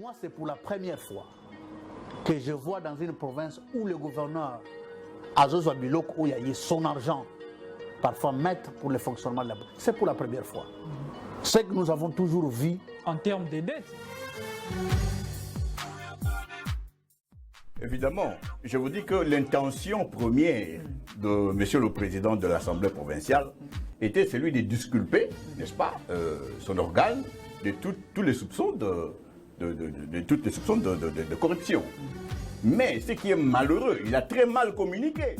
moi, c'est pour la première fois que je vois dans une province où le gouverneur Azozo Biloko, où il y a son argent, parfois mettre pour le fonctionnement de la banque. C'est pour la première fois. C'est que nous avons toujours vu. En termes de dettes. Évidemment, je vous dis que l'intention première de Monsieur le Président de l'Assemblée provinciale était celui de disculper, n'est-ce pas, son organe de tous les soupçons de corruption. Mais ce qui est malheureux, il a très mal communiqué.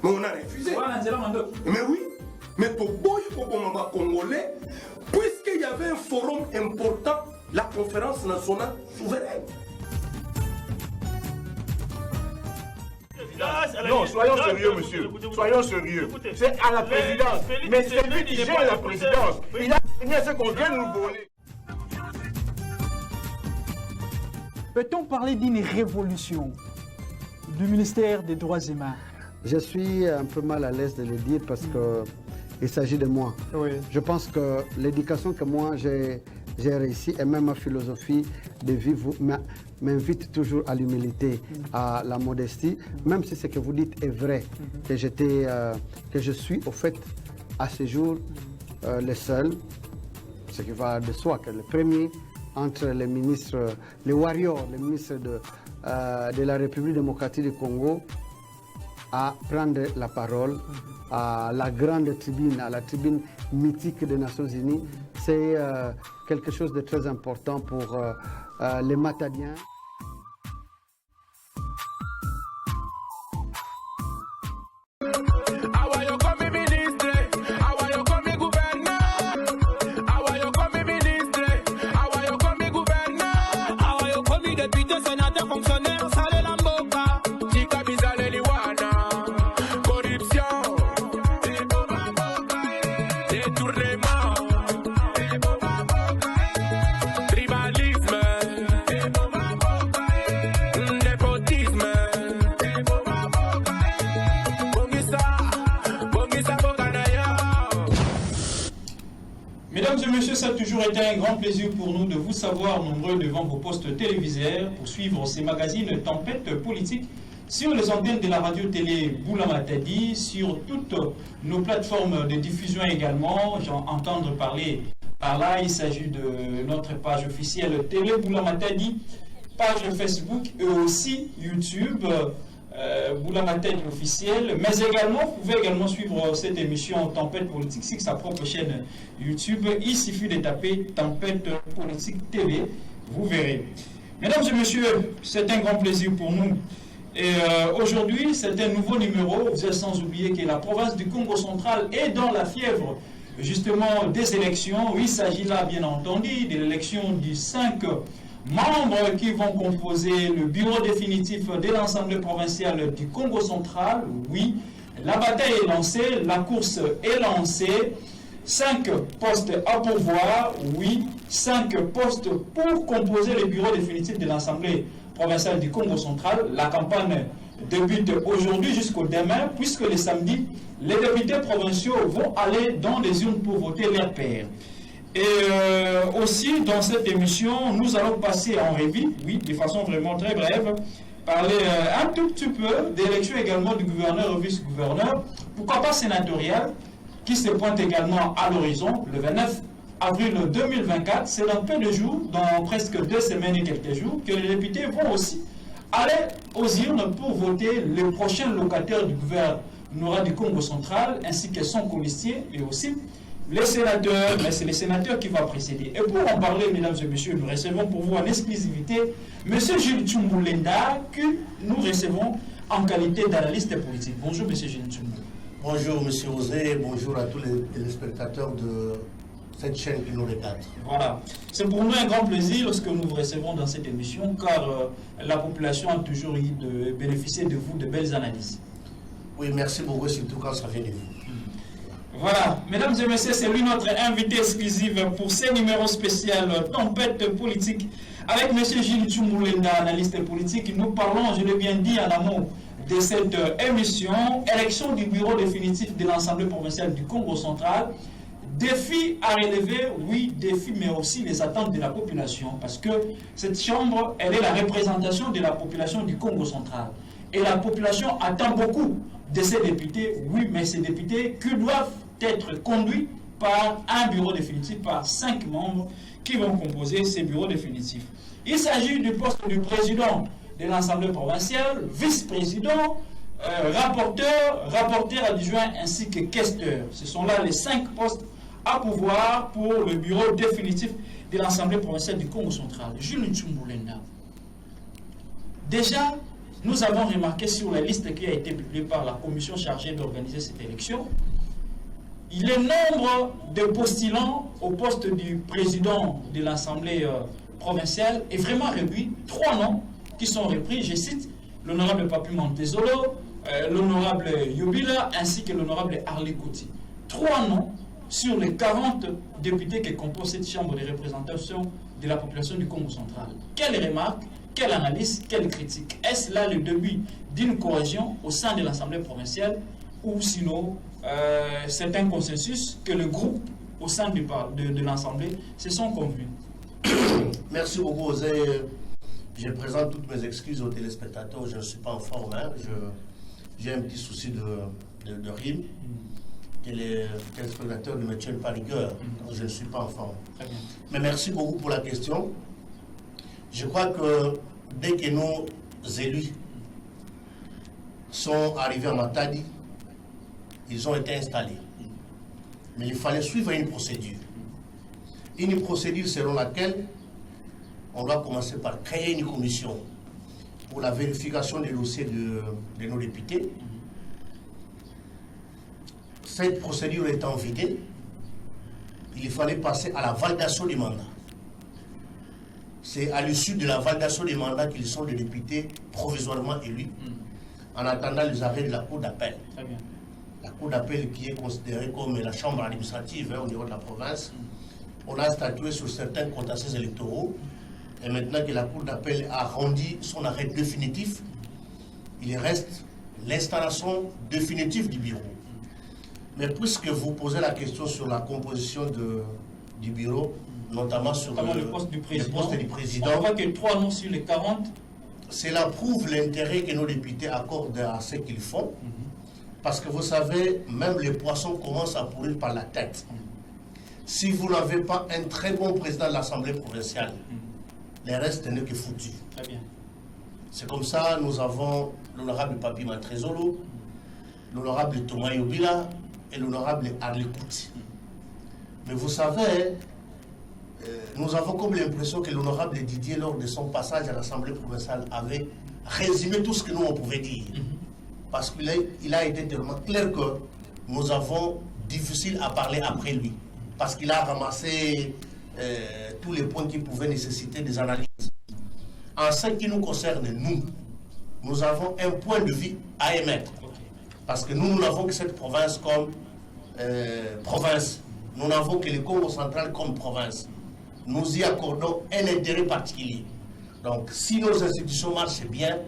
Mais on a refusé. Mais oui, mais pour Congolais, puisqu'il y avait un forum important, la conférence nationale souveraine. Non, soyons sérieux, monsieur. Soyons sérieux. C'est à la présidence. Mais c'est lui qui gère la présidence. Il a gagné ce qu'on vient de nous voler. Peut-on parler d'une révolution du ministère des Droits humains? Je suis un peu mal à l'aise de le dire parce qu'il s'agit de moi. Oui. Je pense que l'éducation que moi j'ai réussi et même ma philosophie de vie m'invite toujours à l'humilité, à la modestie, même si ce que vous dites est vrai, que je suis au fait à ce jour le seul, ce qui va de soi, que le premier entre les ministres, les warriors, les ministres de la République démocratique du Congo, à prendre la parole à la grande tribune, à la tribune mythique des Nations Unies. C'est quelque chose de très important pour les Matadiens. Mesdames et messieurs, ça a toujours été un grand plaisir pour nous de vous savoir nombreux devant vos postes télévisés pour suivre ces magazines Tempête politique sur les antennes de la radio-télé Boula Matadi, sur toutes nos plateformes de diffusion également. Entendre parler par là, il s'agit de notre page officielle Télé Boula Matadi, page Facebook et aussi YouTube. Boula Matadi officielle, mais également, vous pouvez également suivre cette émission Tempête politique sur sa propre chaîne YouTube. Il suffit de taper Tempête politique TV, vous verrez. Mesdames et messieurs, c'est un grand plaisir pour nous. Et aujourd'hui, c'est un nouveau numéro. Vous êtes sans oublier que la province du Congo central est dans la fièvre justement des élections. Il s'agit là, bien entendu, de l'élection du 5 membres qui vont composer le bureau définitif de l'Assemblée provinciale du Congo central. Oui, la bataille est lancée, la course est lancée. 5 postes à pourvoir, oui, 5 postes pour composer le bureau définitif de l'Assemblée provinciale du Congo central. La campagne débute aujourd'hui jusqu'au demain, puisque le samedi, les députés provinciaux vont aller dans les urnes pour voter leur père. Et aussi, dans cette émission, nous allons passer en revue, oui, de façon vraiment très brève, parler un tout petit peu d'élection également du gouverneur et vice-gouverneur, pourquoi pas sénatorial, qui se pointe également à l'horizon, le 29 avril 2024. C'est dans peu de jours, dans presque 2 semaines et quelques jours, que les députés vont aussi aller aux urnes pour voter le prochain locataire du gouvernorat du Congo central, ainsi que son colistier, et aussi les sénateurs, mais c'est les sénateurs qui vont précéder. Et pour en parler, mesdames et messieurs, nous recevons pour vous en exclusivité M. Gilles Tchoumoulenda, que nous recevons en qualité d'analyste politique. Bonjour M. Gilles Tchoumoulenda. Bonjour M. Osé, bonjour à tous les téléspectateurs de cette chaîne qui nous regarde. Voilà. C'est pour nous un grand plaisir lorsque nous vous recevons dans cette émission, car la population a toujours eu de bénéficier de vous de belles analyses. Oui, merci beaucoup, surtout quand ça vient de vous. Voilà, mesdames et messieurs, c'est lui notre invité exclusif pour ce numéro spécial Tempête politique Avec M. Gilles Tchoumoulenda, analyste politique, nous parlons, je l'ai bien dit en amont de cette émission, élection du bureau définitif de l'Assemblée provinciale du Congo central. Défi à relever, oui, défi, mais aussi les attentes de la population, parce que cette chambre, elle est la représentation de la population du Congo central. Et la population attend beaucoup de ces députés, oui, mais ces députés qui doivent être conduits par un bureau définitif, par 5 membres qui vont composer ces bureaux définitifs. Il s'agit du poste du président de l'Assemblée provinciale, vice-président, rapporteur adjoint ainsi que questeur. Ce sont là les 5 postes à pouvoir pour le bureau définitif de l'Assemblée provinciale du Congo central. Jules Tchoumoulenda. Déjà, nous avons remarqué sur la liste qui a été publiée par la commission chargée d'organiser cette élection, le nombre de postulants au poste du président de l'Assemblée provinciale est vraiment réduit. 3 noms qui sont repris, je cite, l'honorable Papi Montezolo, l'honorable Yobila ainsi que l'honorable Arli Kouti. 3 noms sur les 40 députés qui composent cette chambre de représentation de la population du Congo central. Quelle remarque, quelle analyse, quelle critique? Est-ce là le début d'une cohésion au sein de l'Assemblée provinciale ou sinon c'est un consensus que le groupe au sein de l'Assemblée se sont convenus? Merci beaucoup, José. Je présente toutes mes excuses aux téléspectateurs. Je ne suis pas en forme. Hein. J'ai un petit souci de rime. Que les téléspectateurs ne me tiennent pas rigueur. Je ne suis pas en forme. Mais merci beaucoup pour la question. Je crois que dès que nos élus sont arrivés à Matadi, ils ont été installés. Mais il fallait suivre une procédure. Une procédure selon laquelle on doit commencer par créer une commission pour la vérification des dossiers de nos députés. Cette procédure étant vidée, il fallait passer à la validation des mandats. C'est à l'issue de la validation des mandats qu'ils sont les députés provisoirement élus, en attendant les arrêts de la Cour d'appel. La Cour d'appel qui est considérée comme la chambre administrative au niveau de la province. On a statué sur certains contentieux électoraux, et maintenant que la Cour d'appel a rendu son arrêt définitif, il reste l'installation définitive du bureau. Mais puisque vous posez la question sur la composition du bureau, notamment sur le poste du président, on voit que 3 noms sur les 40. Cela prouve l'intérêt que nos députés accordent à ce qu'ils font. Parce que vous savez, même les poissons commencent à pourrir par la tête. Si vous n'avez pas un très bon président de l'Assemblée provinciale, le reste n'est que foutu. Très bien. C'est comme ça, nous avons l'honorable Papi Montezolo, l'honorable Thomas Yobila et l'honorable Arli Kouti. Mais vous savez, nous avons comme l'impression que l'honorable Didier, lors de son passage à l'Assemblée provinciale, avait résumé tout ce que nous on pouvait dire. Parce qu'il a été tellement clair que nous avons difficile à parler après lui. Parce qu'il a ramassé tous les points qui pouvaient nécessiter des analyses. En ce qui nous concerne, nous avons un point de vue à émettre. Parce que nous n'avons que cette province comme province. Nous n'avons que le Congo central comme province. Nous y accordons un intérêt particulier. Donc, si nos institutions marchent bien,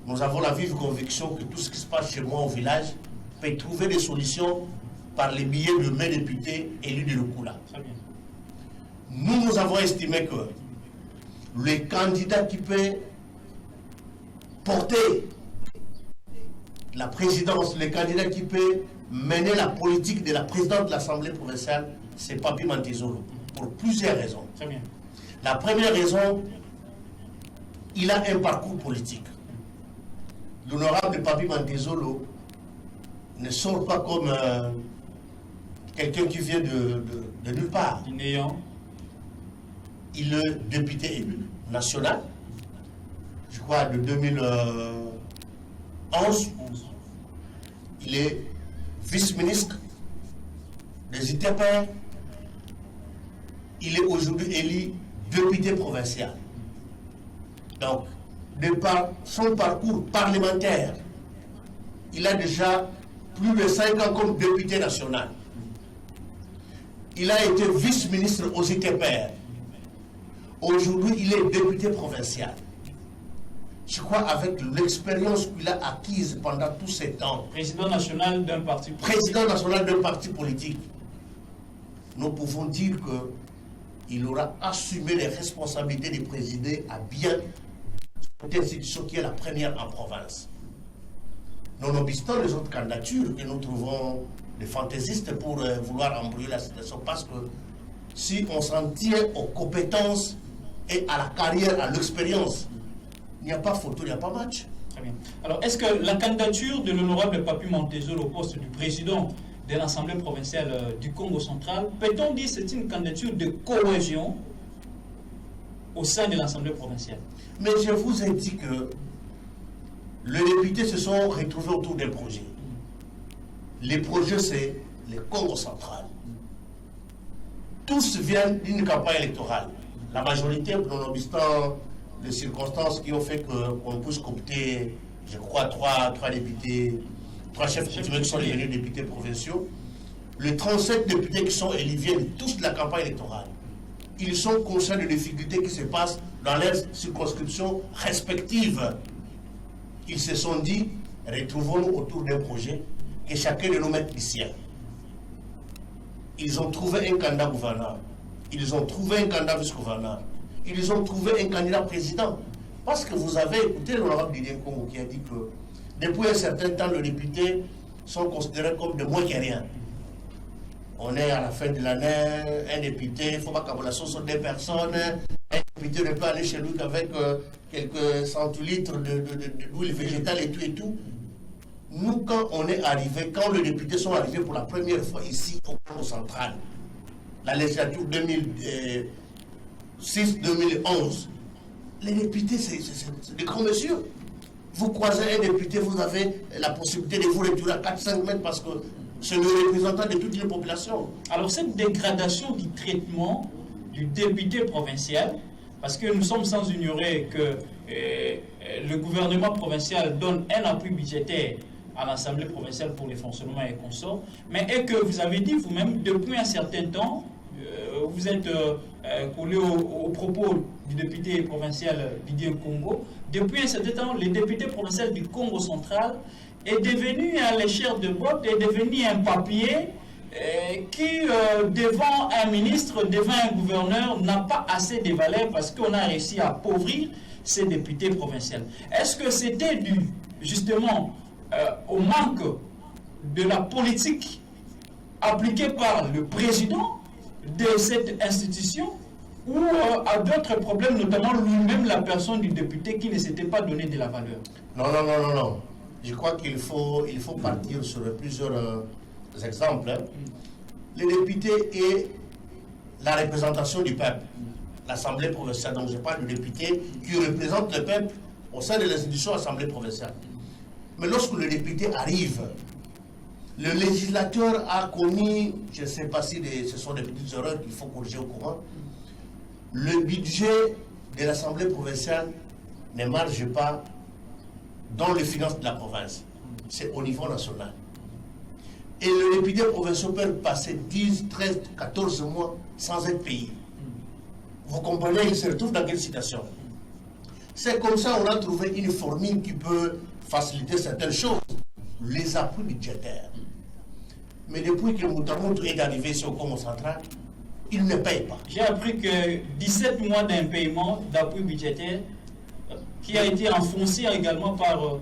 nous avons la vive conviction que tout ce qui se passe chez moi au village peut trouver des solutions par les billets de mes députés élus de Lukula. Nous avons estimé que le candidat qui peut porter la présidence, le candidat qui peut mener la politique de la présidente de l'Assemblée provinciale, c'est Papi Montezolo, pour plusieurs raisons. Très bien. La première raison, il a un parcours politique. L'honorable Papi Montezolo ne sort pas comme quelqu'un qui vient de nulle part. Il est député élu national, je crois de 2011. Il est vice-ministre des ITPR. Il est aujourd'hui élu député provincial. Donc, de par son parcours parlementaire, il a déjà plus de 5 ans comme député national. Il a été vice-ministre aux ITPR. Aujourd'hui, il est député provincial. Je crois avec l'expérience qu'il a acquise pendant tous ces temps. Président national d'un parti politique. Président national d'un parti politique. Nous pouvons dire qu'il aura assumé les responsabilités de présider à bien cette institution qui est la première en province. Nonobstant les autres candidatures que nous trouvons des fantaisistes pour vouloir embrouiller la situation, parce que si on s'en tient aux compétences et à la carrière, à l'expérience, il n'y a pas photo, il n'y a pas match. Très bien. Alors, est-ce que la candidature de l'honorable Papi Montezolo au poste du président de l'Assemblée provinciale du Congo central, peut-on dire que c'est une candidature de cohésion au sein de l'Assemblée provinciale? Mais je vous ai dit que les députés se sont retrouvés autour d'un projet. Les projets, c'est le Congo central. Tous viennent d'une campagne électorale. La majorité, nonobstant les circonstances qui ont fait qu'on puisse coopter, je crois, trois députés, 3 chefs coutumiers qui sont devenus députés provinciaux. Les 37 députés qui sont élus viennent tous de la campagne électorale. Ils sont conscients des difficultés qui se passent dans leurs circonscriptions respectives. Ils se sont dit, retrouvons-nous autour d'un projet que chacun de nous mette du sien. Ils ont trouvé un candidat gouverneur. Ils ont trouvé un candidat vice-gouverneur. Ils ont trouvé un candidat président. Parce que vous avez écouté l'honorable Didier Congo qui a dit que depuis un certain temps, les députés sont considérés comme de moins que rien. On est à la fin de l'année, un député, il ne faut pas qu'à la sauce sur 2 personnes. Un député ne peut aller chez lui qu'avec quelques centilitres d'huile végétale et tout. Nous, quand on est arrivé, quand les députés sont arrivés pour la première fois ici au Congo central, la législature 2006-2011, les députés, c'est des grands messieurs. Vous croisez un député, vous avez la possibilité de vous retirer à 4-5 mètres parce que c'est le représentant de toute une population. Alors cette dégradation du traitement du député provincial, parce que nous sommes sans ignorer que le gouvernement provincial donne un appui budgétaire à l'Assemblée provinciale pour les fonctionnements et consorts, mais et que vous avez dit vous-même, depuis un certain temps, vous êtes collé au propos du député provincial Didier Congo, depuis un certain temps, le député provincial du Congo central est devenu à l'échelle de botte, est devenu un papier qui, devant un ministre, devant un gouverneur, n'a pas assez de valeur parce qu'on a réussi à appauvrir ces députés provinciaux. Est-ce que c'était dû justement au manque de la politique appliquée par le président de cette institution ou à d'autres problèmes, notamment lui-même, la personne du député qui ne s'était pas donné de la valeur? Non. Je crois qu'il faut partir sur plusieurs exemples. Les députés et la représentation du peuple. L'Assemblée provinciale, donc je parle du député qui représente le peuple au sein de l'institution Assemblée provinciale. Mais lorsque le député arrive, le législateur a commis, je ne sais pas si ce sont des petites erreurs qu'il faut corriger au courant, le budget de l'Assemblée provinciale ne marche pas dans les finances de la province. C'est au niveau national. Et le député provincial peut passer 10, 13, 14 mois sans être payé. Vous comprenez, il se retrouve dans quelle situation? C'est comme ça qu'on a trouvé une formule qui peut faciliter certaines choses. Les appuis budgétaires. Mais depuis que Moutamout est arrivé sur le Congo central, il ne paye pas. J'ai appris que 17 mois d'un paiement d'appui budgétaire qui a été enfoncé également par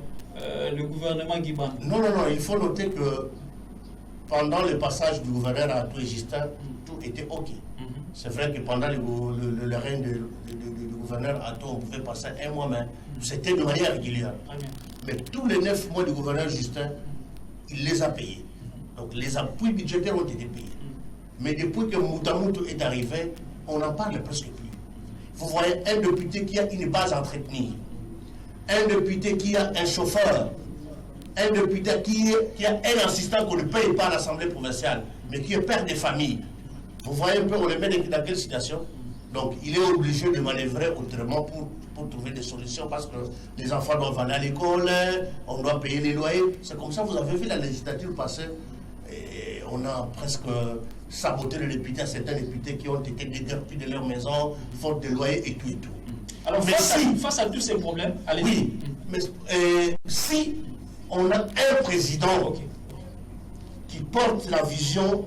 le gouvernement Guiban. Non, il faut noter que pendant le passage du gouverneur à Toué-Justin, tout était OK. C'est vrai que pendant le règne du gouverneur Ato, on pouvait passer 1 mois, mais c'était de manière régulière. Mais tous les 9 mois du gouverneur Justin, il les a payés. Donc les appuis budgétaires ont été payés. Mais depuis que Moutamout est arrivé, on n'en parle presque plus. Vous voyez un député qui a une base à entretenir, un député qui a un chauffeur, un député qui a un assistant qu'on ne paye pas à l'Assemblée provinciale, mais qui est père de famille. Vous voyez un peu, on les met dans quelle situation? Donc il est obligé de manœuvrer autrement pour trouver des solutions parce que les enfants doivent aller à l'école, on doit payer les loyers. C'est comme ça, vous avez vu la législature passer, et on a presque saboter les députés, à certains députés qui ont été déguerpis de leur maison, faute de loyer et tout et tout. Alors, face à tous ces problèmes, allez-y. Oui, mais si on a un président qui porte la vision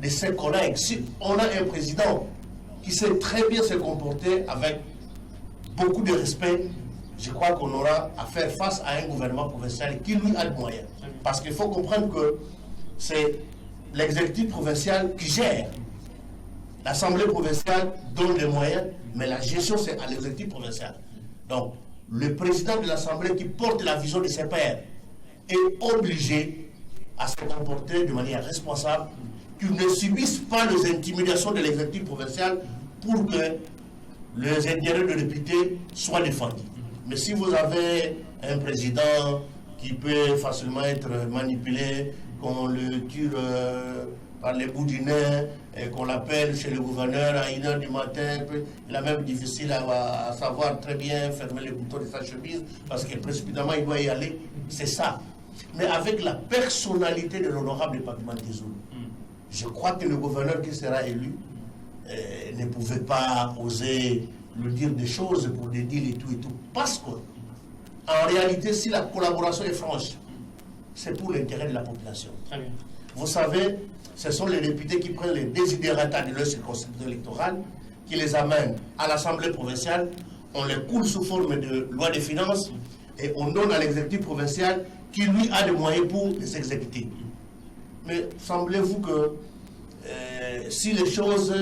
de ses collègues, si on a un président qui sait très bien se comporter avec beaucoup de respect, je crois qu'on aura à faire face à un gouvernement provincial qui lui a de moyens. Parce qu'il faut comprendre que c'est l'exécutif provincial qui gère. L'Assemblée provinciale donne les moyens, mais la gestion c'est à l'exécutif provincial. Donc, le président de l'Assemblée qui porte la vision de ses pairs est obligé à se comporter de manière responsable, qu'il ne subisse pas les intimidations de l'exécutif provincial pour que les intérêts de députés soient défendus. Mais si vous avez un président qui peut facilement être manipulé, qu'on le tire par les bouts du nez, et qu'on l'appelle chez le gouverneur à 1h du matin, il est même difficile à savoir très bien fermer les boutons de sa chemise, parce que précipitamment il doit y aller, c'est ça. Mais avec la personnalité de l'honorable Papi Mantezoulou, je crois que le gouverneur qui sera élu ne pouvait pas oser lui dire des choses pour des deals et tout, parce que en réalité, si la collaboration est franche, c'est pour l'intérêt de la population. Très bien. Vous savez, ce sont les députés qui prennent les désidérata de leur circonscription électorale, qui les amènent à l'Assemblée provinciale, on les coule sous forme de loi de finances et on donne à l'exécutif provincial qui lui a des moyens pour les exécuter. Mais semblez-vous que si les choses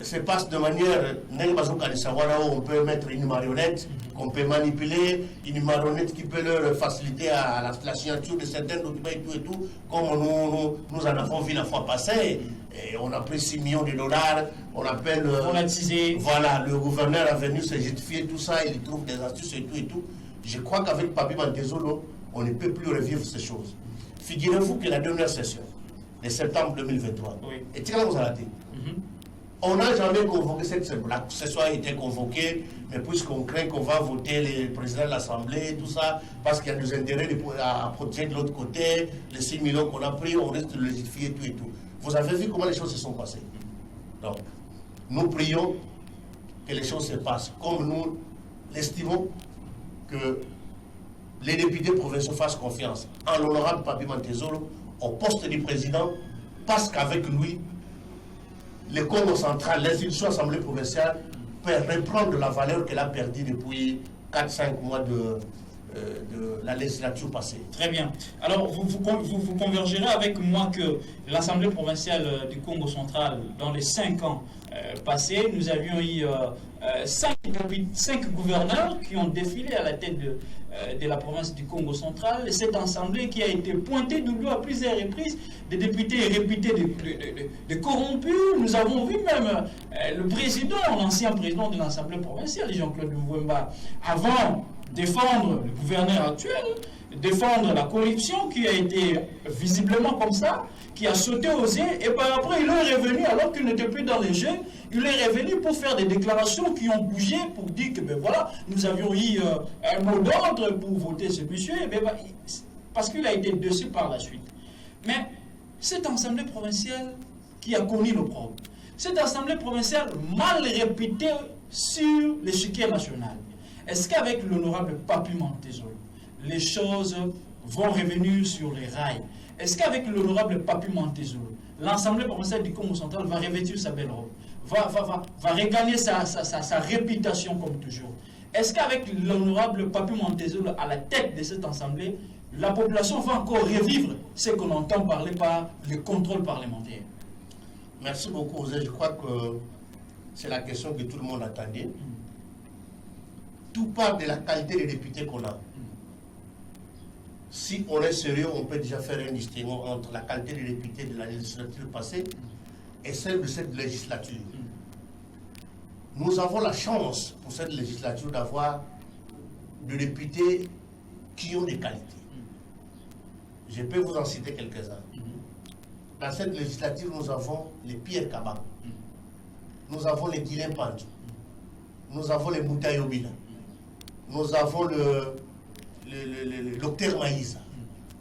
se passent de manière où on peut mettre une marionnette, qu'on peut manipuler, une marionnette qui peut leur faciliter à la signature de certains documents et tout, comme nous en avons vu la fois passée, et on a pris 6 millions de dollars, on appelle... voilà, le gouverneur a venu se justifier tout ça, il trouve des astuces et tout. Je crois qu'avec Papi Mantezoulou, on ne peut plus revivre ces choses. Figurez-vous que la dernière session de septembre 2023, et tiens, vous arrêtez. On n'a jamais convoqué cette session. La session a été convoquée, mais puisqu'on craint qu'on va voter les présidents de l'Assemblée, tout ça, parce qu'il y a des intérêts à protéger de l'autre côté, les 6 millions qu'on a pris, on risque de le justifier, tout et tout. Vous avez vu comment les choses se sont passées. Donc, nous prions que les choses se passent comme nous l'estimons, que les députés provinciaux fassent confiance en l'honorable Papi Mantezoulou au poste du président, parce qu'avec lui, le Congo central, l'institution Assemblée provinciale, peut reprendre la valeur qu'elle a perdue depuis 4-5 mois de la législature passée. Très bien. Alors, vous convergerez avec moi que l'Assemblée provinciale du Congo central, dans les 5 ans passés, nous avions eu 5 gouverneurs qui ont défilé à la tête de la province du Congo central. Et cette assemblée qui a été pointée du doigt à plusieurs reprises, des députés réputés de corrompus. Nous avons vu même le président, l'ancien président de l'Assemblée provinciale, Jean-Claude Mouemba, avant défendre le gouverneur actuel, défendre la corruption qui a été visiblement comme ça, qui a sauté aux yeux, et par après il est revenu, alors qu'il n'était plus dans les jeux, il est revenu pour faire des déclarations qui ont bougé, pour dire que ben voilà, nous avions eu un mot d'ordre pour voter ce monsieur, ben, parce qu'il a été dessus par la suite. Mais cette assemblée provinciale qui a connu le problème, cette assemblée provinciale mal réputée sur l'échiquier national, est-ce qu'avec l'honorable Papi Mantezoulou, les choses vont revenir sur les rails? Est-ce qu'avec l'honorable Papi Mantezoulou, l'Assemblée provinciale du Congo central va revêtir sa belle robe, va regagner sa réputation comme toujours? Est-ce qu'avec l'honorable Papi Mantezoulou à la tête de cette Assemblée, la population va encore revivre ce qu'on entend parler par le contrôle parlementaire? Merci beaucoup, José. Je crois que c'est la question que tout le monde attendait. Tout part de la qualité des députés qu'on a. Si on est sérieux, on peut déjà faire un distinguo entre la qualité des députés de la législature passée et celle de cette législature. Nous avons la chance pour cette législature d'avoir des députés qui ont des qualités. Je peux vous en citer quelques-uns. Dans cette législature, nous avons les Pierre Kaba, nous avons les Guilin Pantou, nous avons les Moutaï Obila, nous avons le docteur Maïsa,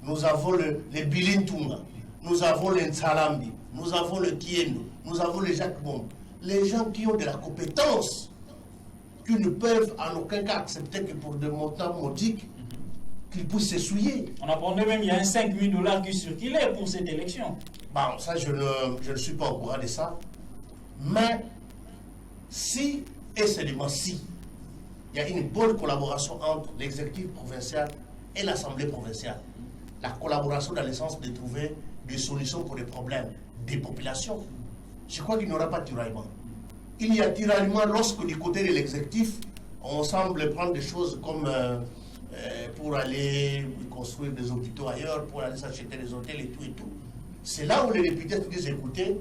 nous avons les Bilin Tunga, nous avons les Nsalambi, nous avons le Kieno, nous avons le Jacques Bombe. Les gens qui ont de la compétence, qui ne peuvent en aucun cas accepter que pour des montants modiques, qu'ils puissent s'essouiller. On apprenait même qu'il y a un 5 000 $ qui circulait pour cette élection. Bon, ça, je ne suis pas au courant de ça. Mais si, et seulement si, il y a une bonne collaboration entre l'exécutif provincial et l'Assemblée provinciale, la collaboration dans le sens de trouver des solutions pour les problèmes des populations, je crois qu'il n'y aura pas de tiraillement. Il y a tiraillement lorsque du côté de l'exécutif, on semble prendre des choses comme pour aller construire des hôpitaux ailleurs, pour aller s'acheter des hôtels et tout et tout. C'est là où les députés se disent, écoutez,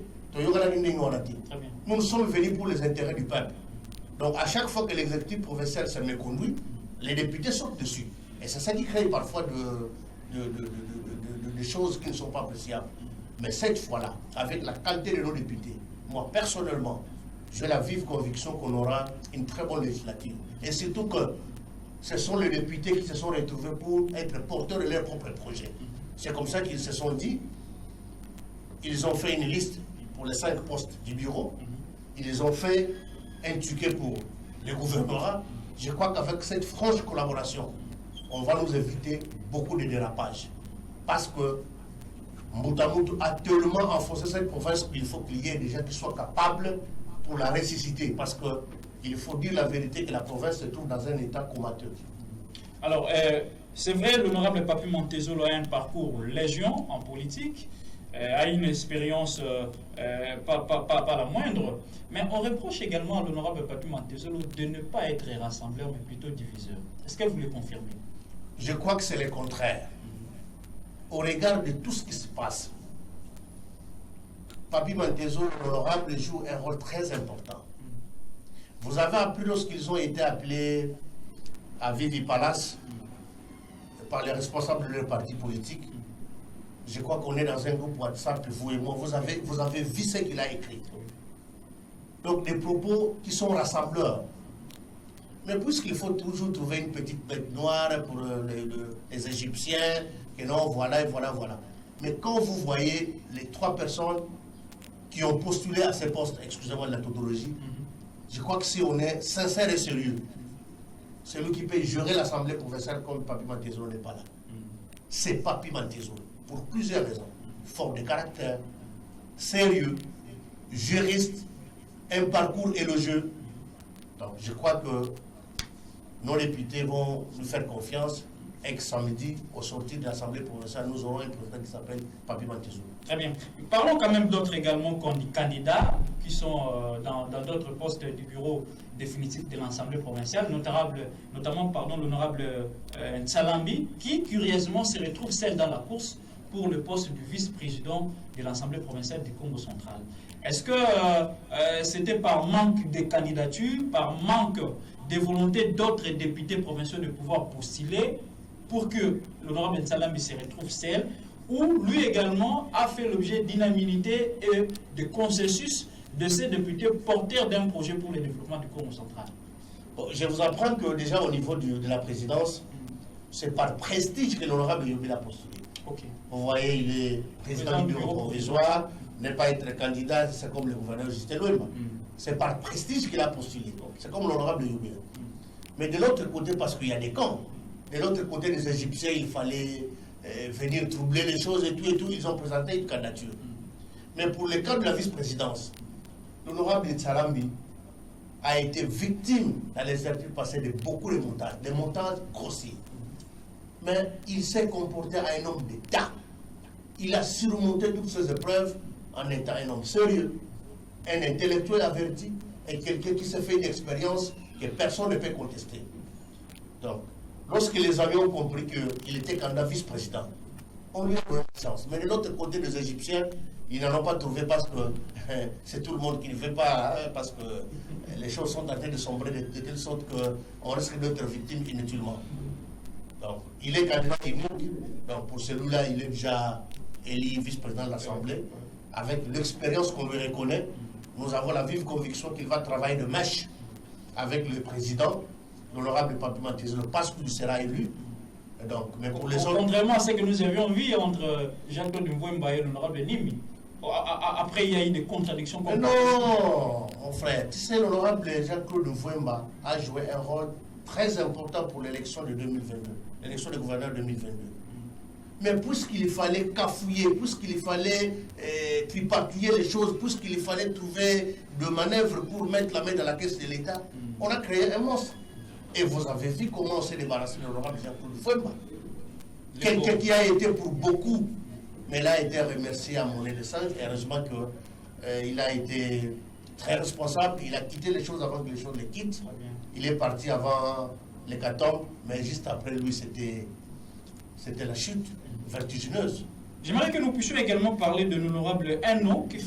nous sommes venus pour les intérêts du peuple. Donc à chaque fois que l'exécutif provincial se méconduit, les députés sortent dessus. Et c'est ça qui crée parfois des choses qui ne sont pas appréciables. Mais cette fois-là, avec la qualité de nos députés, moi personnellement, j'ai la vive conviction qu'on aura une très bonne législature. Et surtout que ce sont les députés qui se sont retrouvés pour être porteurs de leurs propres projets. C'est comme ça qu'ils se sont dit. Ils ont fait une liste pour les 5 postes du bureau. Ils ont fait un ticket pour le gouvernorat. Je crois qu'avec cette franche collaboration, on va nous éviter beaucoup de dérapages. Parce que Mboutamoutou a tellement enfoncé cette province qu'il faut qu'il y ait des gens qui soient capables pour la ressusciter. Parce qu'il faut dire la vérité que la province se trouve dans un état comateux. Alors, c'est vrai, l'honorable Papi Montezolo a un parcours légion en politique, a une expérience pas la moindre, mais on reproche également à l'honorable Papi Montezolo de ne pas être rassembleur, mais plutôt diviseur. Est-ce que vous le confirmez? Je crois que c'est le contraire. Au regard de tout ce qui se passe, Papi Montezolo, l'honorable, joue un rôle très important. Vous avez appris lorsqu'ils ont été appelés à Vivi Palace par les responsables de leur parti politique. Je crois qu'on est dans un groupe WhatsApp, vous et moi, vous avez vu ce qu'il a écrit. Donc des propos qui sont rassembleurs. Mais puisqu'il faut toujours trouver une petite bête noire pour les Égyptiens, et non, voilà, et voilà, voilà. Mais quand vous voyez les 3 personnes qui ont postulé à ces postes, excusez-moi de la tautologie, je crois que si on est sincère et sérieux, celui qui peut gérer l'Assemblée provinciale comme Papi Montezolo n'est pas là. C'est Papi Montezolo, pour plusieurs raisons. Fort de caractère, sérieux, juriste, un parcours élogieux. Donc je crois que nos députés vont nous faire confiance et que samedi, au sortir de l'Assemblée provinciale, nous aurons un président qui s'appelle Papi Montezolo. Très bien. Parlons quand même d'autres également candidats qui sont dans d'autres postes du bureau définitif de l'Assemblée provinciale, notamment l'honorable Nsalambi, qui curieusement se retrouve seul dans la course pour le poste du vice-président de l'Assemblée provinciale du Congo central. Est-ce que c'était par manque de candidature, par manque de volonté d'autres députés provinciaux de pouvoir postuler pour que l'honorable Nsalambi se retrouve seul, ou lui également a fait l'objet d'inamitié et de consensus de ces députés porteurs d'un projet pour le développement du Congo central? Bon, je vous apprends que déjà au niveau de la présidence, c'est par prestige que l'honorable Yobi l'a postulé. Okay. Vous voyez, il est président du bureau provisoire, ne pas être candidat, c'est comme le gouverneur Justin Louema. C'est par prestige qu'il a postulé. C'est comme l'honorable Yobi. Mais de l'autre côté, parce qu'il y a des camps, de l'autre côté des Égyptiens, il fallait venir troubler les choses et tout, ils ont présenté une candidature. Mais pour le cas de la vice-présidence, l'honorable Nsalambi a été victime dans les années passées de beaucoup de montages, des montages grossiers. Mais il s'est comporté à un homme d'État. Il a surmonté toutes ces épreuves en étant un homme sérieux, un intellectuel averti et quelqu'un qui s'est fait une expérience que personne ne peut contester. Donc, lorsque les amis ont compris qu'il était candidat vice-président, on lui a donné une chance. Mais de l'autre côté, les Égyptiens, ils n'en ont pas trouvé parce que c'est tout le monde qui ne veut pas, parce que les choses sont en train de sombrer de telle sorte qu'on risque d'être victime inutilement. Donc, il est candidat unique. Donc, pour celui-là, il est déjà élu vice-président de l'Assemblée. Avec l'expérience qu'on lui reconnaît, nous avons la vive conviction qu'il va travailler de mèche avec le président, l'honorable Papi Montezolo, parce qu'il sera élu. Donc, mais pour les autres... Contrairement à ce que nous avions vu entre Jean-Claude Mbouemba et l'honorable Nimi. Après, il y a eu des contradictions. Mais non, mon frère, tu sais, l'honorable Jean-Claude Mvouemba a joué un rôle très important pour l'élection de 2022, l'élection de gouverneur 2022. Mais puisqu'il fallait cafouiller, puisqu'il fallait tripatouiller les choses, puisqu'il fallait trouver de manœuvres pour mettre la main dans la caisse de l'État, on a créé un monstre. Et vous avez vu comment on s'est débarrassé de l'honorable Jean-Claude Mvouemba. Quelqu'un qui a été pour beaucoup, mais il a été remercié à monnaie de singe. Heureusement qu'il a été très responsable. Il a quitté les choses avant que les choses les quittent. Il est parti avant l'hécatombe, mais juste après lui, c'était la chute vertigineuse. J'aimerais que nous puissions également parler de l'honorable Enno qui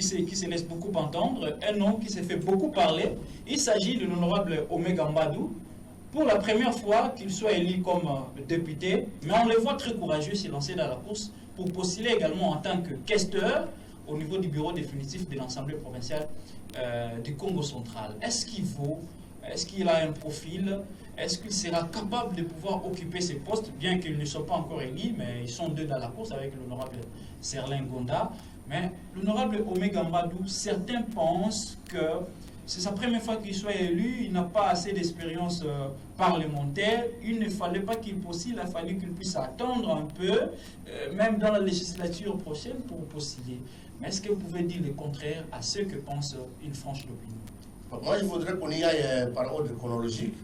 se laisse beaucoup entendre, Enno qui s'est fait beaucoup parler. Il s'agit de l'honorable Omega Mbadou. Pour la première fois qu'il soit élu comme député, mais on le voit très courageux se lancer dans la course pour postuler également en tant que questeur au niveau du bureau définitif de l'Assemblée provinciale du Congo central. Est-ce qu'il a un profil? Est-ce qu'il sera capable de pouvoir occuper ces postes, bien qu'ils ne soient pas encore élus, mais ils sont deux dans la course avec l'honorable Serlin Gonda. Mais l'honorable Omega Mbadou, certains pensent que c'est sa première fois qu'il soit élu, il n'a pas assez d'expérience parlementaire, il ne fallait pas qu'il postule, il a fallu qu'il puisse attendre un peu, même dans la législature prochaine pour postuler. Mais est-ce que vous pouvez dire le contraire à ceux que pense une franche opinion? Moi, je voudrais qu'on y aille par ordre chronologique,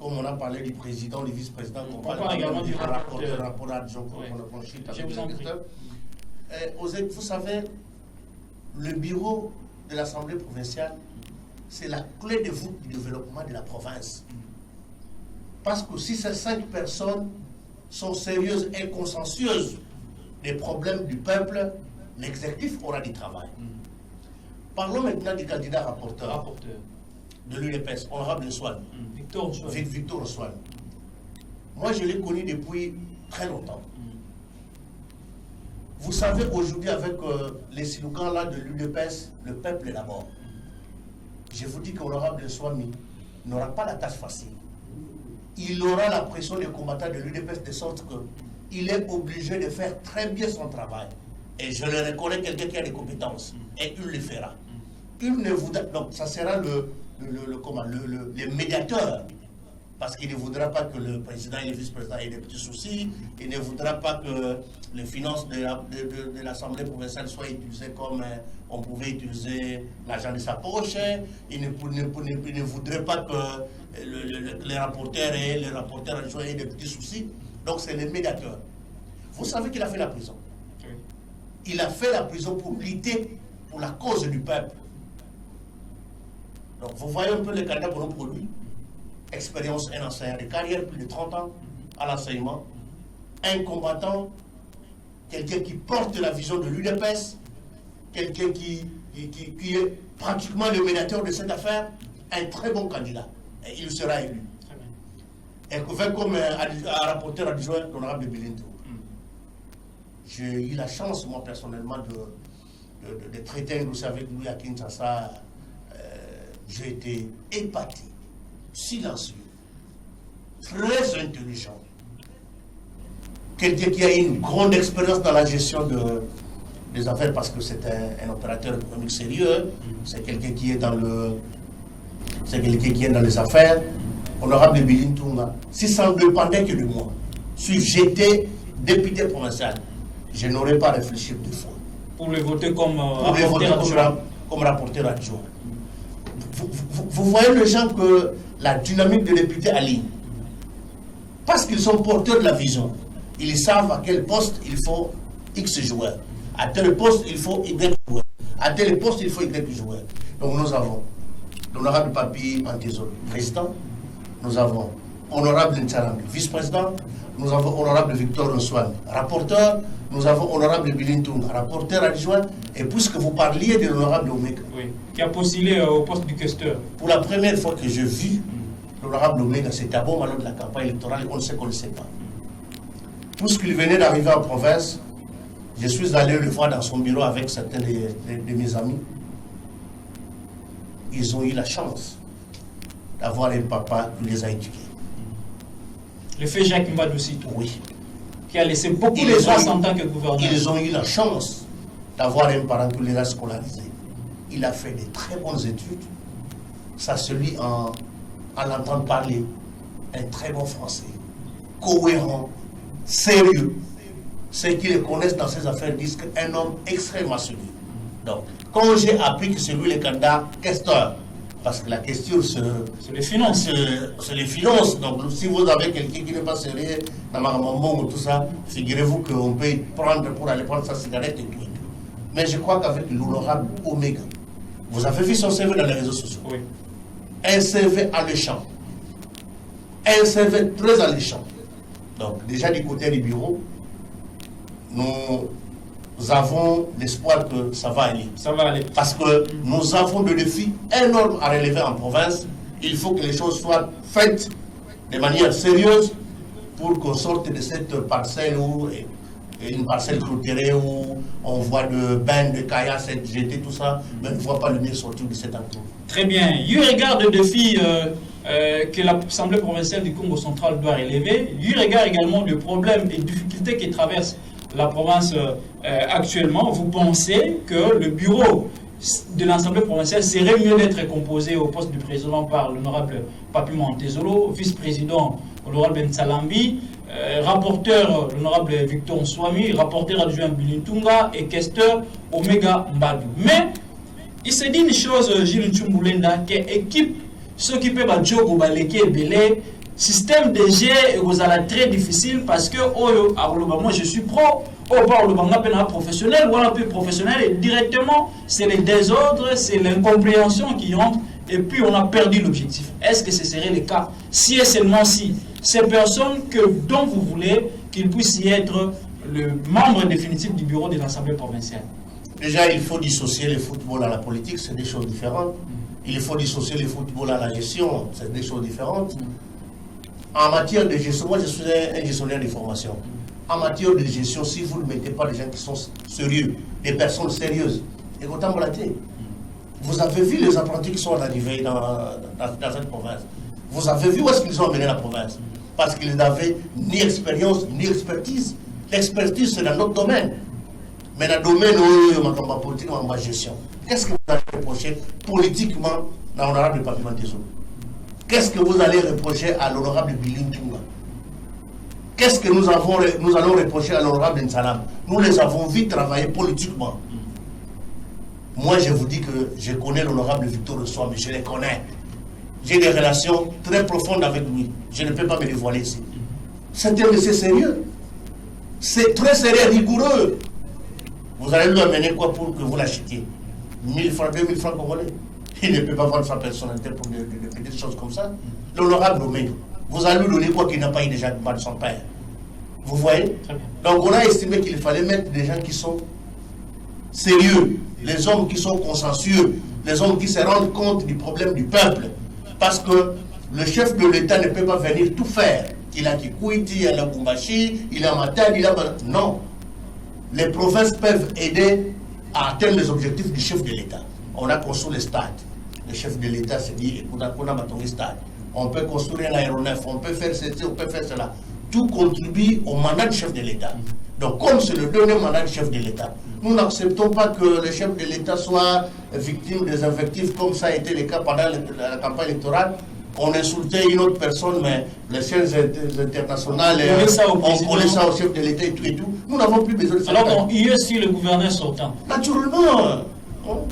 comme on a parlé du président, du vice-président, qu'on parle également du rapport adjoint qu'on a franchi avec le directeur. Vous savez, le bureau de l'Assemblée provinciale, c'est la clé de voûte du développement de la province. Parce que si ces 5 personnes sont sérieuses et consciencieuses des problèmes du peuple, l'exécutif aura du travail. Parlons maintenant du candidat rapporteur de l'UDPS, honorable Swan. Victor Swan. Moi, je l'ai connu depuis très longtemps. Vous savez, aujourd'hui, avec les silogans là de l'UDPS, le peuple est d'abord. Je vous dis qu'honorable Swami n'aura pas la tâche facile. Il aura la pression des combattants de l'UDPS de sorte qu'il est obligé de faire très bien son travail. Et je le reconnais, quelqu'un qui a des compétences. Et il le fera. Il ne voudra, donc ça sera le médiateur. Parce qu'il ne voudra pas que le président et le vice-président aient des petits soucis. Il ne voudra pas que les finances de l'Assemblée provinciale soient utilisées comme on pouvait utiliser l'argent de sa poche. Il ne voudrait pas que les rapporteurs et les rapporteurs adjoints aient des petits soucis. Donc c'est le médiateur. Vous savez qu'il a fait la prison. Il a fait la prison pour lutter pour la cause du peuple. Donc vous voyez un peu les candidats pour nos produits. Expérience, un enseignant de carrière, plus de 30 ans à l'enseignement, un combattant, quelqu'un qui porte la vision de l'UDPS, quelqu'un qui est pratiquement le médiateur de cette affaire, un très bon candidat. Et il sera élu. Et comme un rapporteur adjoint, l'honorable Bilinto. J'ai eu la chance, moi personnellement, de traiter un dossier avec lui à Kinshasa. J'ai été épaté, silencieux, très intelligent. Quelqu'un qui a une grande expérience dans la gestion des affaires parce que c'est un opérateur économique sérieux. C'est quelqu'un qui est dans les affaires. Honorable Bilin Tounga, si ça ne dépendait que de moi, si j'étais député provincial, je n'aurais pas réfléchi deux fois. Pour le voter comme rapporteur adjoint. Vous voyez les gens que la dynamique de député aligne. Parce qu'ils sont porteurs de la vision. Ils savent à quel poste il faut X joueurs. À tel poste, il faut Y joueurs. À tel poste, il faut Y joueurs. Donc nous avons l'honorable Papi Antezol, président. Nous avons honorable Ntsarambi, vice-président. Nous avons honorable Victor Nsouane, rapporteur. Nous avons honorable Bilintung, rapporteur adjoint. Et puisque vous parliez de l'honorable Omega, oui, qui a postulé au poste du questeur. Pour la première fois que je vis l'honorable Omega, c'était à bon malheur de la campagne électorale, on ne sait qu'on ne sait pas. Puisqu'il venait d'arriver en province, je suis allé le voir dans son bureau avec certains de mes amis. Ils ont eu la chance d'avoir un papa qui les a éduqués. Le fait Jacques Mbadou aussi. Oui. qui a laissé beaucoup de traces en tant que gouverneur. Ils ont eu la chance d'avoir un parent qui les a scolarisés. Il a fait de très bonnes études. Ça se lit en l'entendant parler. Un très bon français, cohérent, sérieux. Ceux qui le connaissent dans ces affaires disent qu'un homme extrêmement sérieux. Donc, quand j'ai appris que c'est lui le candidat questeur, parce que la question c'est les finances. C'est les finances. Donc, si vous avez quelqu'un qui n'est pas sérieux, dans ma maman ou tout ça, figurez-vous qu'on peut prendre pour aller prendre sa cigarette et tout. Mais je crois qu'avec l'honorable Omega, vous avez vu son CV dans les réseaux sociaux. Oui. Un CV alléchant. Un CV très alléchant. Donc, déjà du côté du bureau, nous avons l'espoir que ça va aller. Ça va aller. Parce que nous avons des défis énormes à relever en province. Il faut que les choses soient faites de manière sérieuse pour qu'on sorte de cette parcelle où une parcelle clôturée où on voit de bains, de caillasses, de jetés, tout ça, mais on ne voit pas le mieux sortir de cet endroit. Très bien. Eu égard des défis que l'Assemblée provinciale du Congo central doit relever, eu égard également des problèmes et difficultés qui traversent la province actuellement, vous pensez que le bureau de l'Assemblée provinciale serait mieux d'être composé au poste du président par l'honorable Papi Montezolo, vice-président l'honorable Nsalambi, rapporteur l'honorable Victor Nswami, rapporteur adjoint Bilintunga et questeur Omega Mbadu. Mais il s'est dit une chose, Gilles Nchumbulenda, que l'équipe s'occupe de Djogo Baleke Belé, système de G est très difficile parce que moi je suis pro, professionnel, ou un peu professionnel, et directement c'est les désordres, c'est l'incompréhension qui entre, et puis on a perdu l'objectif. Est-ce que ce serait le cas si et seulement si ces personnes dont vous voulez qu'ils puissent y être le membre définitif du bureau de l'Assemblée provinciale? Déjà, il faut dissocier le football à la politique, c'est des choses différentes. Il faut dissocier le football à la gestion, c'est des choses différentes. En matière de gestion, moi je suis un gestionnaire de formation. En matière de gestion, si vous ne mettez pas des gens qui sont sérieux, des personnes sérieuses, et vous avez vu les apprentis qui sont arrivés dans cette province. Vous avez vu où est-ce qu'ils ont amené la province. Parce qu'ils n'avaient ni expérience, ni expertise. L'expertise, c'est dans notre domaine. Mais dans le domaine où politique, dans la gestion. Qu'est-ce que vous allez reprocher politiquement dans l'honorable Papi Montezolo? Qu'est-ce que vous allez reprocher à l'honorable Bilintunga? Qu'est-ce que nous allons reprocher à l'honorable Nsalam? Nous les avons vus travailler politiquement. Moi, je vous dis que je connais l'honorable Victor Nswami, je les connais. J'ai des relations très profondes avec lui. Je ne peux pas me dévoiler ici. C'est un monsieur sérieux. C'est très sérieux, rigoureux. Vous allez lui amener quoi pour que vous l'achetiez? 1000 francs, 2000 francs congolais. Il ne peut pas vendre sa personnalité pour des petites choses comme ça. L'honorable nommé, vous allez lui donner quoi qu'il n'a pas eu déjà de son père. Vous voyez? Donc on a estimé qu'il fallait mettre des gens qui sont sérieux, les hommes qui sont consensueux, les hommes qui se rendent compte du problème du peuple. Parce que le chef de l'État ne peut pas venir tout faire. Il a Kikwiti, il a Bumbashi, il a Matad, il a... Non. Les provinces peuvent aider à atteindre les objectifs du chef de l'État. On a construit le stade. Le chef de l'État s'est dit, on a un stade. On peut construire un aéronef, on peut faire ceci, on peut faire cela. Tout contribue au mandat du chef de l'État. Donc, comme c'est le dernier mandat du chef de l'État, nous n'acceptons pas que le chef de l'État soit victime des invectives, comme ça a été le cas pendant la campagne électorale. On insultait une autre personne, mais les chaînes internationales, on collait ça au chef de l'État et tout et tout. Nous n'avons plus besoin de ça. Alors, il est sur le gouverneur sortant.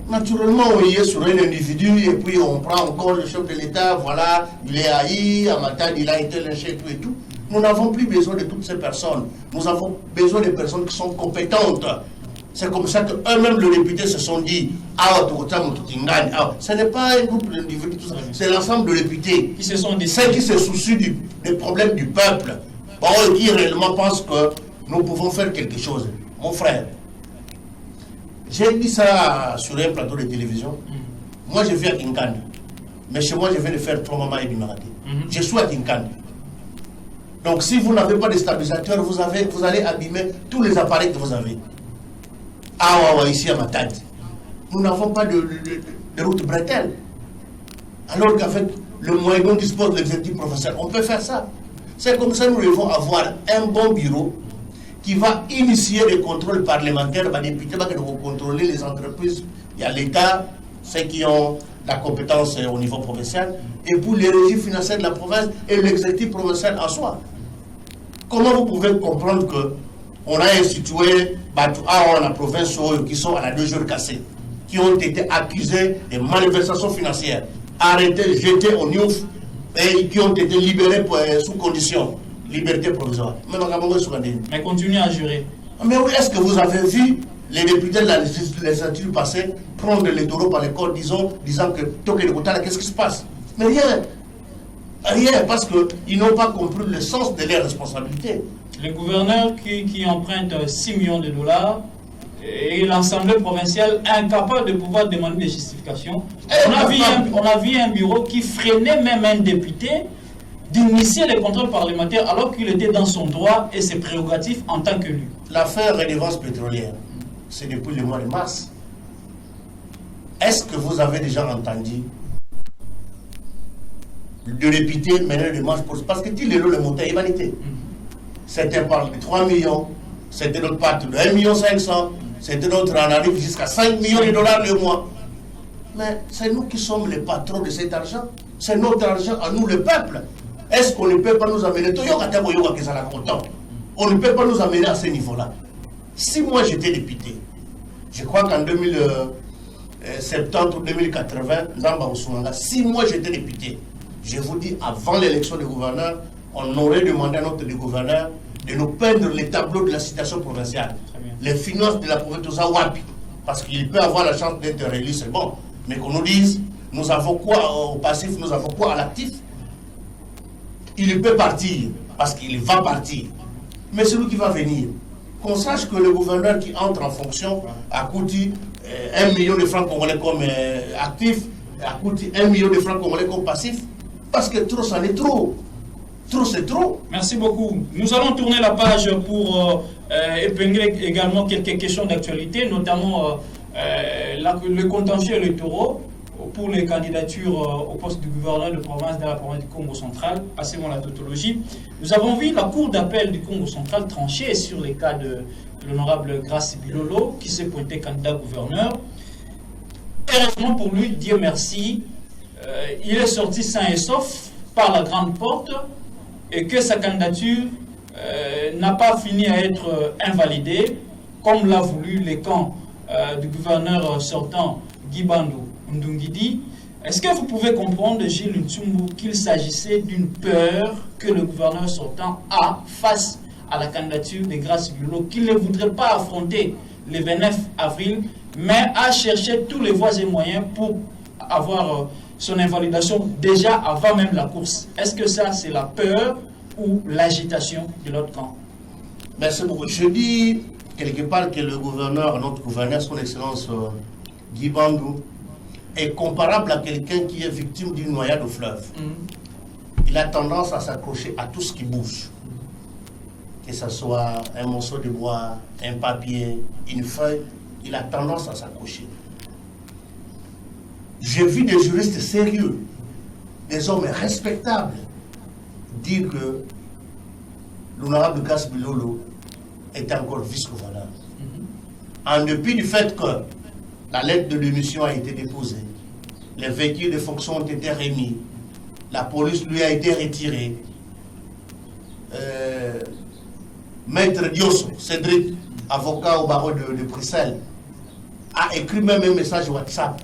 Naturellement, il est sur un individu et puis on prend encore le chef de l'État, voilà, il est haï, à Matad, il a été lynché et tout et tout. Nous n'avons plus besoin de toutes ces personnes. Nous avons besoin de personnes qui sont compétentes. C'est comme ça qu'eux-mêmes, les députés, se sont dit ce n'est pas un groupe d'individus, c'est l'ensemble de députés. Qui se sont ceux qui se soucient des problèmes du peuple. Bon, qui réellement pensent que nous pouvons faire quelque chose. Mon frère, j'ai dit ça sur un plateau de télévision. Moi, je vis à Kinkandi. Mais chez moi, je viens de faire 3 moments et demi. Je suis à Kinkandi. Donc, si vous n'avez pas de stabilisateur, vous allez abîmer tous les appareils que vous avez. Ici à Matad. Nous n'avons pas de route bretelle. Alors qu'avec le moyen dont dispose l'exécutif professionnel, on peut faire ça. C'est comme ça que nous devons avoir un bon bureau qui va initier des contrôles parlementaires, les députés vont contrôler les entreprises. Il y a l'État, ceux qui ont la compétence au niveau provincial, et pour les régies financières de la province et l'exécutif provincial en soi. Comment vous pouvez comprendre qu'on a institué la province qui sont à la 2 jours cassés, qui ont été accusés de malversations financières, arrêtés, jetés au NIOF, et qui ont été libérés sous condition, liberté provisoire. Mais continuez à jurer. Mais est-ce que vous avez vu les députés de la législature passée prendre les taureaux par les cordes, disant que Toké de Kotala, qu'est-ce qui se passe? Mais rien. Rien, parce qu'ils n'ont pas compris le sens de leurs responsabilités. Le gouverneur qui emprunte 6 millions de dollars et l'Assemblée provinciale incapable de pouvoir demander des justifications. On a vu un bureau qui freinait même un député d'initier les contrôles parlementaires alors qu'il était dans son droit et ses prérogatives en tant qu'élu. L'affaire redevance pétrolière, c'est depuis le mois de mars. Est-ce que vous avez déjà entendu de députés mener des marches pour... Parce que le montant est humanité. C'était par de 3 millions, c'était notre part de 1,5 million, c'était notre en arrive jusqu'à 5 millions de dollars le mois. Mais c'est nous qui sommes les patrons de cet argent. C'est notre argent à nous, le peuple. Est-ce qu'on ne peut pas nous amener... On ne peut pas nous amener à ce niveau-là. Si moi j'étais député, je crois qu'en 2070 ou 2080, si moi j'étais député, je vous dis, avant l'élection des gouverneurs, on aurait demandé à notre gouverneur de nous peindre les tableaux de la situation provinciale. Les finances de la province de Zawapi. Parce qu'il peut avoir la chance d'être réélu, c'est bon. Mais qu'on nous dise, nous avons quoi au passif, nous avons quoi à l'actif. Il peut partir, parce qu'il va partir. Mais celui qui va venir, qu'on sache que le gouverneur qui entre en fonction a coûté 1 million de francs congolais comme actif, a coûté 1 million de francs congolais comme passif. Parce que trop, ça en est trop. Trop, c'est trop. Merci beaucoup. Nous allons tourner la page pour épingler également quelques questions d'actualité, notamment le contentieux électoral pour les candidatures au poste du gouverneur de province dans la province du Congo central. Passez-moi la tautologie. Nous avons vu la cour d'appel du Congo central trancher sur les cas de l'honorable Grace Bilolo qui s'est pointé candidat gouverneur. Heureusement pour lui, Dieu merci, il est sorti sain et sauf par la grande porte et que sa candidature n'a pas fini à être invalidée comme l'a voulu les camps du gouverneur sortant Guy Bandou Ndungidi. Est-ce que vous pouvez comprendre, Gilles Ntsumbu, qu'il s'agissait d'une peur que le gouverneur sortant a face à la candidature de Grace Bilolo, qu'il ne voudrait pas affronter le 29 avril, mais a cherché tous les voies et moyens pour avoir son invalidation déjà avant même la course? Est-ce que ça, c'est la peur ou l'agitation de l'autre camp? Merci beaucoup. Je dis quelque part que le gouverneur, notre gouverneur, son excellence Guy Bandou, est comparable à quelqu'un qui est victime d'une noyade au fleuve. Il a tendance à s'accrocher à tout ce qui bouge. Que ce soit un morceau de bois, un papier, une feuille, il a tendance à s'accrocher. J'ai vu des juristes sérieux, des hommes respectables, dire que l'honorable Grace Bilolo est encore vice-gouverneur. En dépit du fait que la lettre de démission a été déposée, les véhicules de fonction ont été remis, la police lui a été retirée. Maître Diosso, Cédric, avocat au barreau de Bruxelles, a écrit même un message WhatsApp.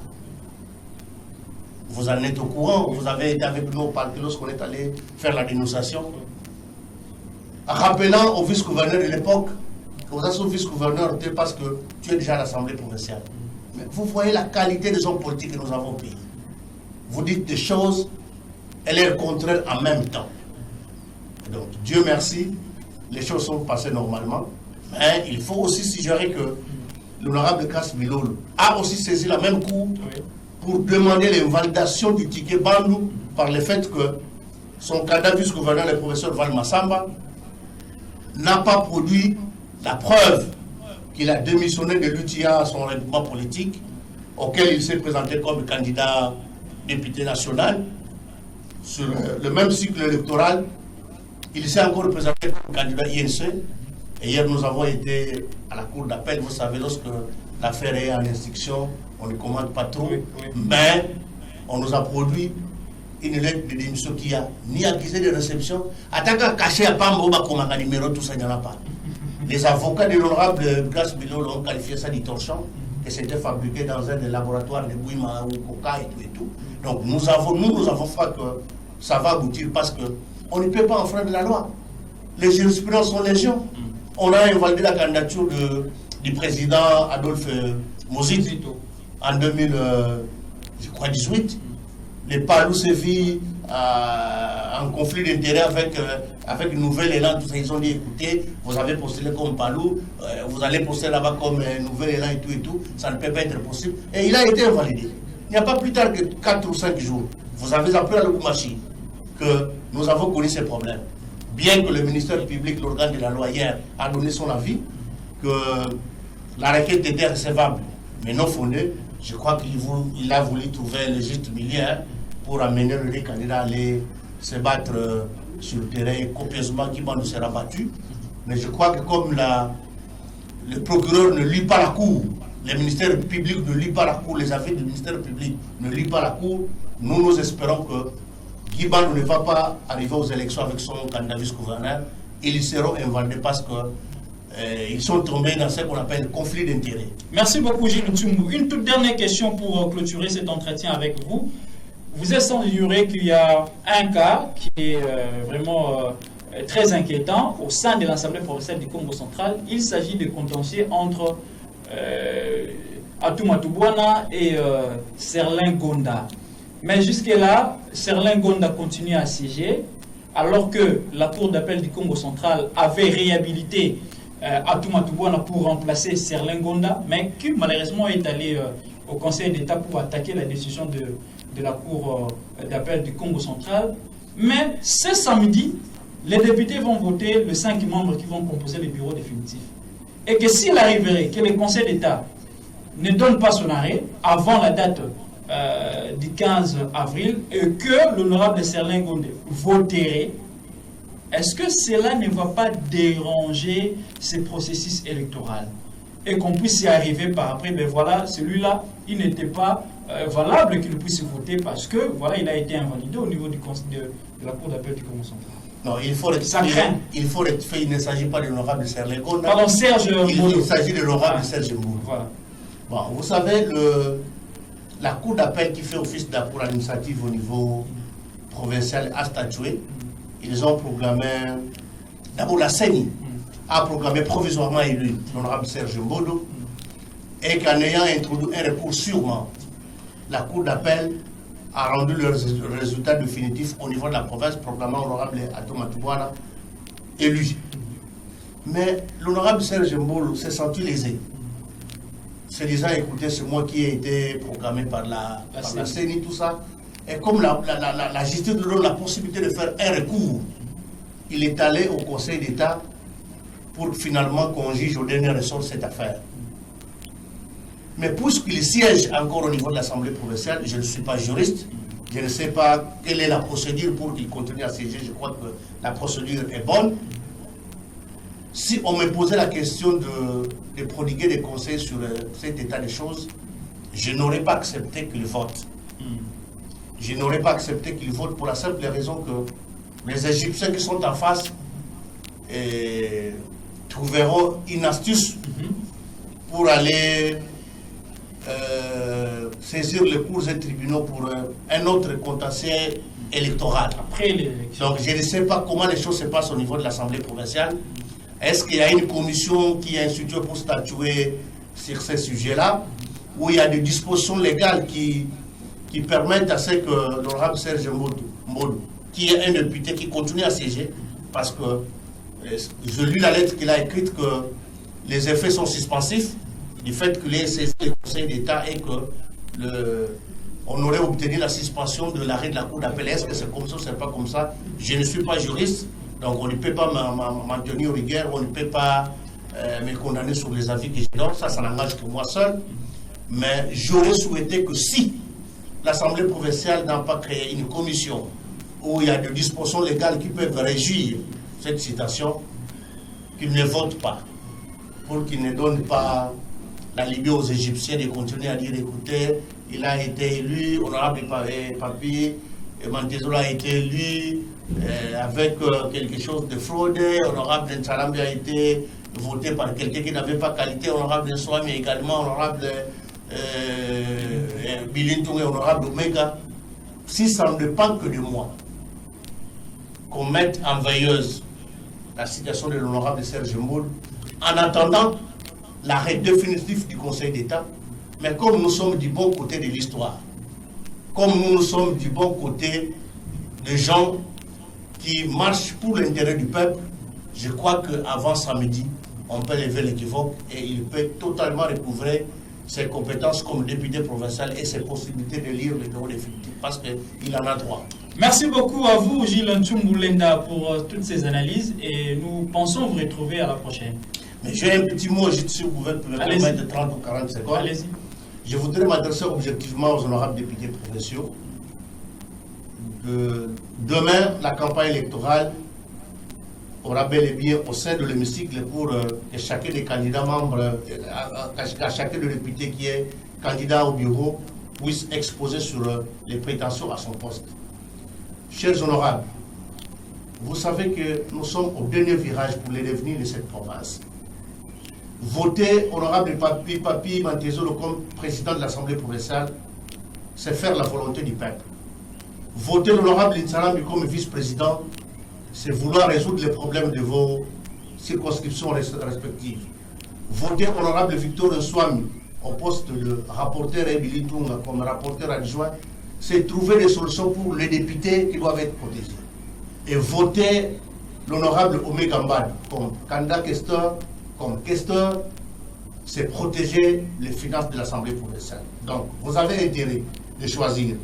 Vous en êtes au courant, vous avez été avec nous au parc lorsqu'on est allé faire la dénonciation. Rappelant au vice-gouverneur de l'époque que vous êtes au vice-gouverneur parce que tu es déjà à l'Assemblée provinciale. Mais vous voyez la qualité des hommes politiques que nous avons payés. Vous dites des choses et les contraires en même temps. Donc, Dieu merci, les choses sont passées normalement. Mais il faut aussi suggérer que l'honorable Grace Bilolo a aussi saisi la même cour pour demander l'invalidation du ticket Bandou par le fait que son candidat vice-gouverneur, le professeur Val Massamba, n'a pas produit la preuve qu'il a démissionné de l'UTIA à son règlement politique, auquel il s'est présenté comme candidat député national. Sur le même cycle électoral, il s'est encore présenté comme candidat INC Et hier, nous avons été à la cour d'appel. Vous savez, lorsque l'affaire est en instruction, on ne commande pas trop. Mais on nous a produit une lettre de démission qui a ni accusé de réception. Attaque caché à Pambo, comme un numéro, tout ça, il n'y en a pas. Les avocats de l'honorable Grace Bilo l'ont qualifié ça d'torchon, que c'était fabriqué dans un des laboratoires de Bouima ou Coca et tout. Donc nous avons fait que ça va aboutir parce qu'on ne peut pas enfreindre la loi. Les jurisprudences sont légion. On a invalidé la candidature du président Adolphe Mozito en 2018. Les Palou se vit en conflit d'intérêts avec une nouvelle élan. Tout ça, ils ont dit écoutez, vous avez postulé comme Palou, vous allez postuler là-bas comme nouvelle élan et tout, ça ne peut pas être possible. Et il a été invalidé. Il n'y a pas plus tard que 4 ou 5 jours. Vous avez appris à Lubumbashi que nous avons connu ces problèmes. Bien que le ministère public, l'organe de la loi hier, a donné son avis, que la requête était recevable, mais non fondée, je crois qu'il a voulu trouver le juste milieu pour amener les candidats à aller se battre sur le terrain copieusement, qui ne sera battu. Mais je crois que comme le procureur ne lit pas la cour, le ministère public ne lit pas la cour, les affaires du ministère public ne lit pas la cour, nous espérons que Guy Bandou ne va pas arriver aux élections avec son candidat vice-gouverneur. Ils seront invalidés parce qu'ils sont tombés dans ce qu'on appelle conflit d'intérêts. Merci beaucoup, Gilles Tsumbu. Une toute dernière question pour clôturer cet entretien avec vous. Vous êtes sans ignorer qu'il y a un cas qui est vraiment très inquiétant au sein de l'Assemblée provinciale du Congo central. Il s'agit de contentieux entre Atumatu Bwana et Serlin Gonda. Mais jusque-là, Serlin Gonda continue à siéger, alors que la Cour d'appel du Congo central avait réhabilité Atumatu Bwana pour remplacer Serlin Gonda, mais qui malheureusement est allé au Conseil d'État pour attaquer la décision de la Cour d'appel du Congo central. Mais ce samedi, les députés vont voter les 5 membres qui vont composer le bureau définitif. Et que s'il arriverait que le Conseil d'État ne donne pas son arrêt avant la date du 15 avril et que l'honorable Serlin Gonda voterait, est-ce que cela ne va pas déranger ce processus électoral et qu'on puisse y arriver par après? Mais voilà, celui-là, il n'était pas valable qu'il puisse voter parce que voilà, il a été invalidé au niveau de la Cour d'appel du Congo central. Non, il faut être fait. Il ne s'agit pas de l'honorable Serlin Gonda. Pardon, Serge Mbolo. Il s'agit de l'honorable Serge Mbolo. Voilà. Bon, vous savez, la Cour d'appel qui fait office d'apport administratif au niveau provincial a statué. Ils ont programmé, d'abord la CENI a programmé provisoirement élu l'honorable Serge Mbolo et qu'en ayant introduit un recours sûrement, la Cour d'appel a rendu le résultat définitif au niveau de la province, proclamant l'honorable Atumatu Bwana élu. Mais l'honorable Serge Mbolo s'est senti lésé. Se disant, écoutez, c'est moi qui ai été proclamé par la CENI, tout ça. Et comme la justice nous donne la possibilité de faire un recours, il est allé au Conseil d'État pour finalement qu'on juge au dernier ressort cette affaire. Mais puisqu'il siège encore au niveau de l'Assemblée provinciale, je ne suis pas juriste, je ne sais pas quelle est la procédure pour qu'il continue à siéger, je crois que la procédure est bonne. Si on me posait la question de prodiguer des conseils sur cet état de choses, je n'aurais pas accepté qu'il vote. Je n'aurais pas accepté qu'il vote pour la simple raison que les Égyptiens qui sont en face trouveront une astuce pour aller saisir les cours et tribunaux pour un autre contentieux électoral. Après l'élection. Donc je ne sais pas comment les choses se passent au niveau de l'Assemblée provinciale. Est-ce qu'il y a une commission qui est instituée pour statuer sur ces sujets-là, où il y a des dispositions légales qui permettent à ce que l'honorable Serge Mbolo, qui est un député qui continue à siéger, parce que je lis la lettre qu'il a écrite que les effets sont suspensifs du fait qu'il ait saisi le Conseil d'État et qu'on aurait obtenu la suspension de l'arrêt de la Cour d'appel. Est-ce que c'est comme ça ou c'est pas comme ça? Je ne suis pas juriste, donc on ne peut pas m'en tenir rigueur, on ne peut pas me condamner sur les avis que je donne, ça n'engage que moi seul. Mais j'aurais souhaité que si l'Assemblée provinciale n'a pas créé une commission où il y a des dispositions légales qui peuvent régir cette citation, qu'il ne vote pas, pour qu'il ne donne pas la Libye aux Égyptiens de continuer à dire, écoutez, il a été élu, honorable Papi, Mantezola a été élu avec quelque chose de fraudé, honorable Nsalambi a été voté par quelqu'un qui n'avait pas qualité, honorable Nsouami également, honorable Bilintung et honorable Omega. Si ça ne dépend que de moi, qu'on mette en veilleuse la situation de l'honorable Serge Mboul, en attendant l'arrêt définitif du Conseil d'État, mais comme nous sommes du bon côté de l'histoire, comme nous sommes du bon côté des gens qui marchent pour l'intérêt du peuple, je crois qu'avant samedi, on peut lever l'équivoque et il peut totalement recouvrer ses compétences comme député provincial et ses possibilités de lire le bureau définitif parce qu'il en a droit. Merci beaucoup à vous, Gilles Ntsumbu Lenda, pour toutes ces analyses et nous pensons vous retrouver à la prochaine. Mais j'ai un petit mot, si vous pouvez me permettre de 30 ou 40 secondes. Allez-y. Je voudrais m'adresser objectivement aux honorables députés provinciaux. Demain, la campagne électorale aura bel et bien au sein de l'hémicycle pour que chacun des candidats membres, à chacun des députés qui est candidat au bureau, puisse exposer sur les prétentions à son poste. Chers honorables, vous savez que nous sommes au dernier virage pour les devenirs de cette province. Voter honorable Papi Mantezola comme président de l'Assemblée provinciale, c'est faire la volonté du peuple. Voter l'honorable Nsalambi comme vice-président, c'est vouloir résoudre les problèmes de vos circonscriptions respectives. Voter honorable Victor Nsouami au poste de rapporteur et Bilintunga comme rapporteur adjoint, c'est trouver des solutions pour les députés qui doivent être protégés. Et voter l'honorable Omega Mbadi comme candidat questeur, comme questeur, c'est protéger les finances de l'Assemblée provinciale. Donc, vous avez intérêt de choisir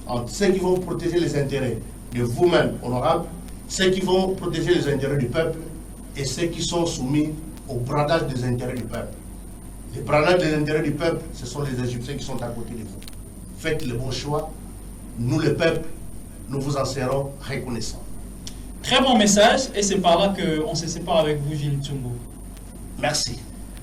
entre ceux qui vont protéger les intérêts de vous-même, honorable, ceux qui vont protéger les intérêts du peuple et ceux qui sont soumis au bradage des intérêts du peuple. Les bradages des intérêts du peuple, ce sont les Égyptiens qui sont à côté de vous. Faites le bon choix. Nous, le peuple, nous vous en serons reconnaissants. Très bon message et c'est par là qu'on se sépare avec vous, Gilles Ntsumbu. Merci.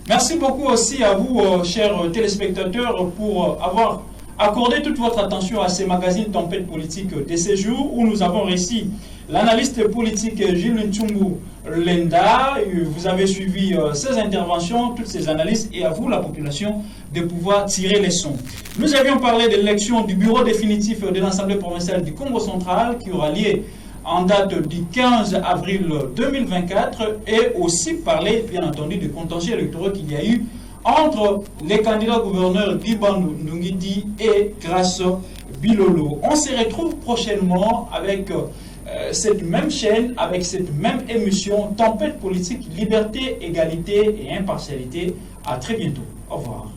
Merci beaucoup aussi à vous, chers téléspectateurs, pour avoir accordé toute votre attention à ces magazines Tempête politique de ces jours où nous avons réussi l'analyste politique Gilles Ntsumbu Lenda. Vous avez suivi ses interventions, toutes ces analyses et à vous, la population, de pouvoir tirer les sons. Nous avions parlé de l'élection du bureau définitif de l'Assemblée provinciale du Congo central qui aura lieu en date du 15 avril 2024 et aussi parler, bien entendu, des contentieux électoraux qu'il y a eu entre les candidats gouverneurs Dibandu Ndungidi et Grasso Bilolo. On se retrouve prochainement avec cette même chaîne, avec cette même émission Tempête politique, liberté, égalité et impartialité. À très bientôt. Au revoir.